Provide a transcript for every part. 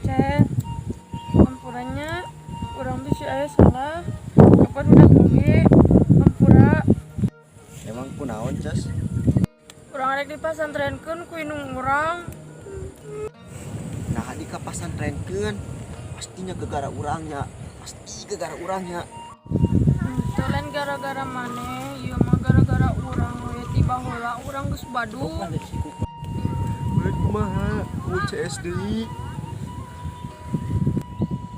Cen, ampurannya kurang bisa aya salah. Kapan udah oge, ampura. Emang kunaon, Cas? Urang rek dipasantrenkeun ku indung urang. Nah, di ka pasantrenkeun pastinya gegara urangnya. Pasti gegara urangnya. Teu lain gara-gara maneh, ieu mah gara-gara urang we tiba heula urang geus badung. Beuh kumaha? Ku CS deui.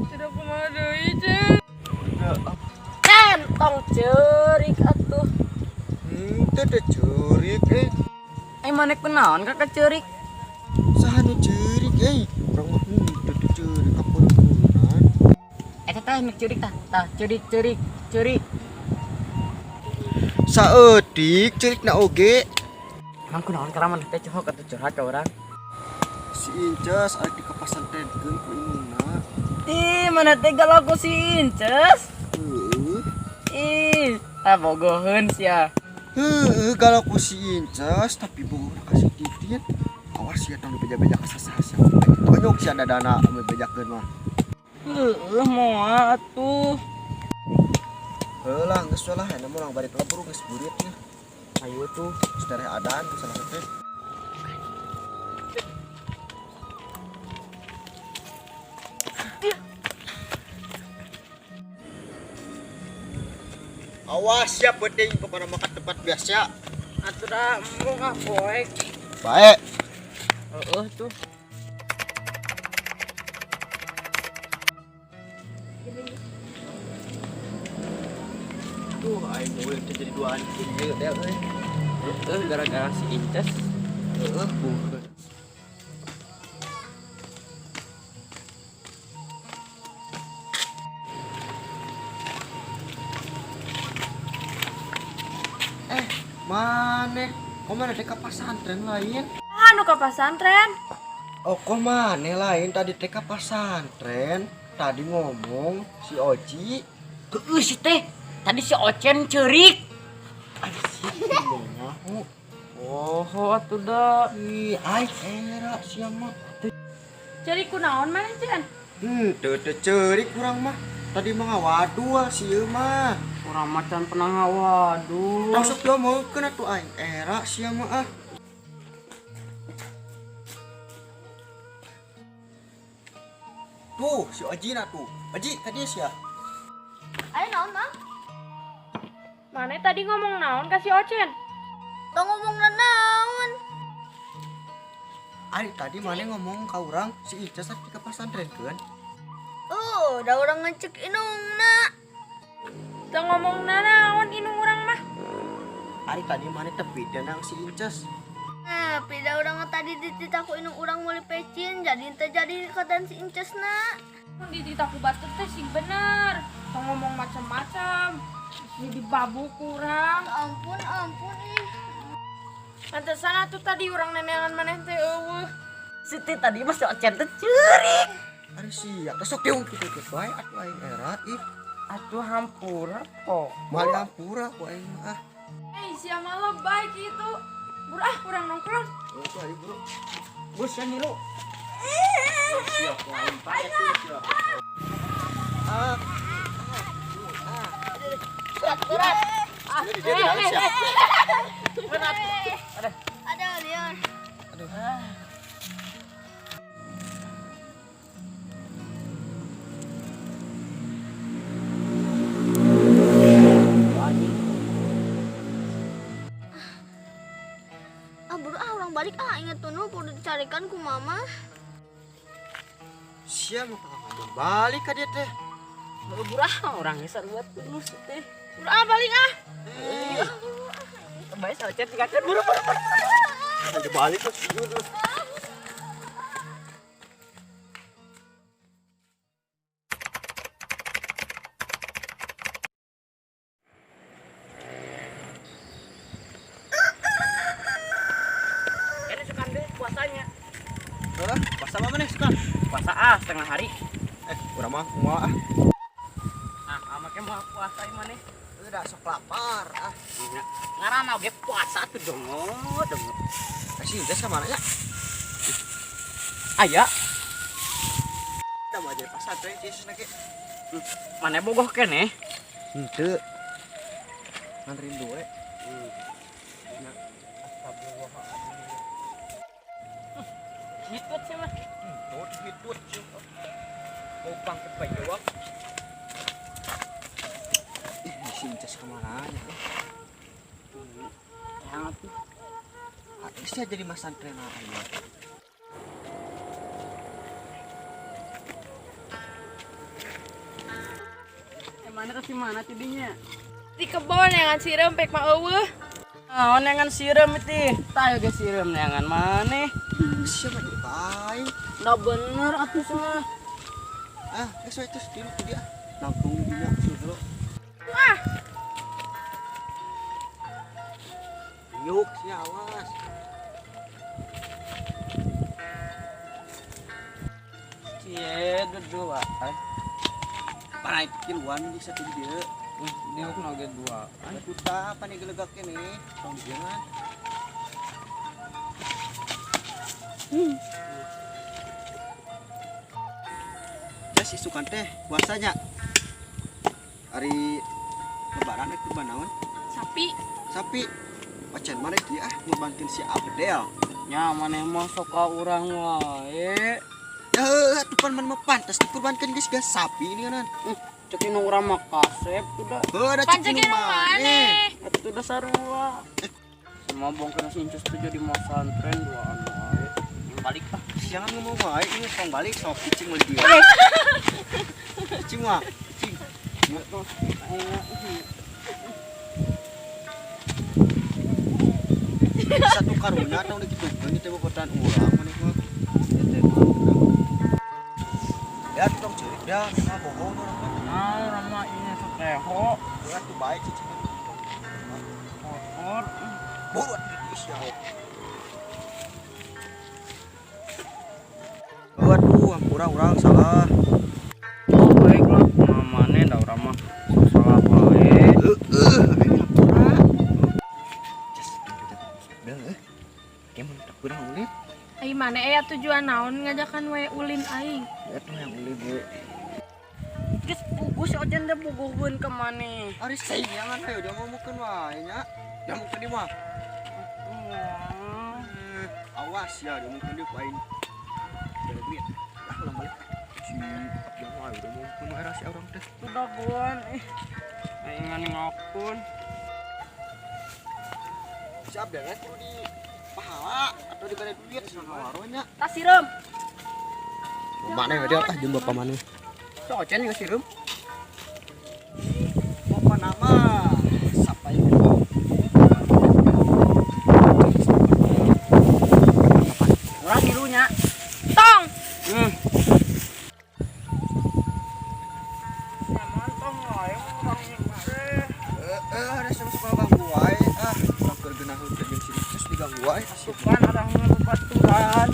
Tidak kumaha deui, Cen. Cen, tong ceurik atuh. Teu teh ceurik Maneh kunaon kakak ceurik? Saha nu ceurik Urang mah teu teh ceurik kapeureun. Eta teh nu ceurik tah. Tah ceurik. Saeutik ceurikna oge. Emang kunaon kara maneh teh cohok atuh curhat ka urang? Si Incas aya di ka pasantrenkeun ku indungna. Ih, mana teh galau ku si Inces? Heueuh. Ih, bogoheun sia. Kalau ku si Incas tapi bohong kasih titit. Awas ya tong dibeja-beja ka sasa-sasa. Konyok sia dadana ame bejakeun mah. Heueuh moal atuh. Heulah geus lah aya mah urang bari lebur geus burit nya. Ayo tuh. Geus dareh adan salah teh. Awas ya penting kepada makan tempat biasa. Atuh dah mau ngapoek. Baik. Heeh tuh. Tuh aing mulai jadi duaan kieu teh euy. Gara-gara si Inces. Bukan. Maneh, kok mana teh ka pasantren lain? Anu ka pasantren? Oh, kok maneh lain tadi teh ka pasantren? Tadi ngomong si Oji. Heueuh si teh. Tadi si Ocen ceurik. Ada si nyaho. Oh, atuh dah. Ih, aing era sia mah. Cari kunaon maneh, Cen? Teu teu ceurik urang mah. Tadi mah ngawaduh si ieu mah. Urang macan pernah ngawaduh. Langsung diomongkeun atuh aing era sia mah ah. Tuh, si Oji na tuh. Oji, tadi sia. Ayo naon Mang? Maneh tadi ngomong naon ka si Ocen? Tong ngomong naon? Ari tadi maneh ngomong ka urang si Icas tadi ka pasantrenkeun. Oh, udah orang ngecek inungna. Teu ngomong naon indung urang mah. Ari tadi maneh tepi denang si Incas. Nah, pida orang tadi dititaku inung orang mulai pecin, jadi ente jadi keadaan si Incesna. Mun dititaku batu teh sing bener. Teu ngomong macam-macam. Ini dibabuk urang. Ampun ih. Pantesan atuh tadi urang nenengan maneh teh eueuh. Si teh tadi mah si Ocen teh ceurik. Ari sia, sok diung kitu bae atuh aing era ih. Atuh hampura kok. Mali ampura ku aing mah ah. Sia mah lebay kitu. Burah urang nongkrong. Itu ari bro. Bus ya nilu. Siap ku aing pae tuh siap. Ah. Berat. Ini di dia siap. Ada liar. Buru orang balik inget tuh kudu dicarikan ku mama. Sia mah kakak balik ka dia teh. Burah orangnya sarua terus teh. Burah balik ah. Bae si Ocen tinggalkeun buru. Ada balik terus. Ini sukan deh puasanya. Puasa apa nih suka? Puasa setengah hari. Urang mah kumaha ah. Amaknya mau puasa mana? Udah sok lapar ah. Ngaranna oge puasa tuh dong. Kasih jas ka mana ya? Aya. jadi pesantren Yesus nake. Mana bogoh kene? Henteu. Nganterin duwe. Hitut sih mah. Hitut. Mau pangkat payawak. Si Incas kemana ya? Hangat. Bisa jadi mas santren aja. Mana kasih mana tidinya? Di kebon yang siram pek mah eueuh. Ah, nengan siram itu. Tayo ge siram nengan mana? Siapa jadi baik? Nah bener atuh semua. Eso itu dulu dia. Nangtung dia dulu. Ah, Yuk, si awas. Cie dua. Panai kiluan di satu dia. Diuk nage dua. Aku tak apa nih gelegak ini. Tong jangan. Si sukan teh puasanya. Hari lebaran itu banaon sapi. Pacan mana dia ngurbankeun si Abdel. Nya maneh mah sok ka urang wae. Ya atuh pan mah pantas dikurbankeun geus gas sapi ini kan. Cek nu urang mah kasep udah. Ada Pancekin maneh. Atuh udah sarua. Semua bongkeun si Incus tuh jadi mau santren duaan wae. Balik ah. Jangan ngomong wae ini tong balik sok cicing meuli dia. Cicing mah, cicing. Satu karunya tong digitukeun di teh bobotan urang maneh mah. Ya tong ceurik dah, mah bohong urang mah. Nah, rama ini seteho. Ya tuh baik cicing. Kotor. Buat isya. Waduh, urang salah. Oh, baiklah. Mamane da urang mah salah wae. Ai mana aya tujuan naon ngajakan we ulin aing. Geus pugus ojen da buguhkeun ka maneh. Ari sayangan ayo dia ngomongkeun wae nya. Dia mungkin mah. Awas ya, dia mungkin dia pain. Ada duit. Ulang balik. Si yang wae udah ngomongkeun wae rahasia orang teh. Udah guan aing ngakun. Siap deh kan kudu di pahala atau diberi duit sama waronya. Tas siram. Mana dia tah jeung bapak mana? Sok ocen geus sireum. Bapak nama siapa itu? Urang hirunya. Tong. Mantong wae urang ieu. Ada sama-sama ganggu wae. Urang keur geunah heukeun jeung si Ricus diganggu wae. Sukan ada ngelu baturan.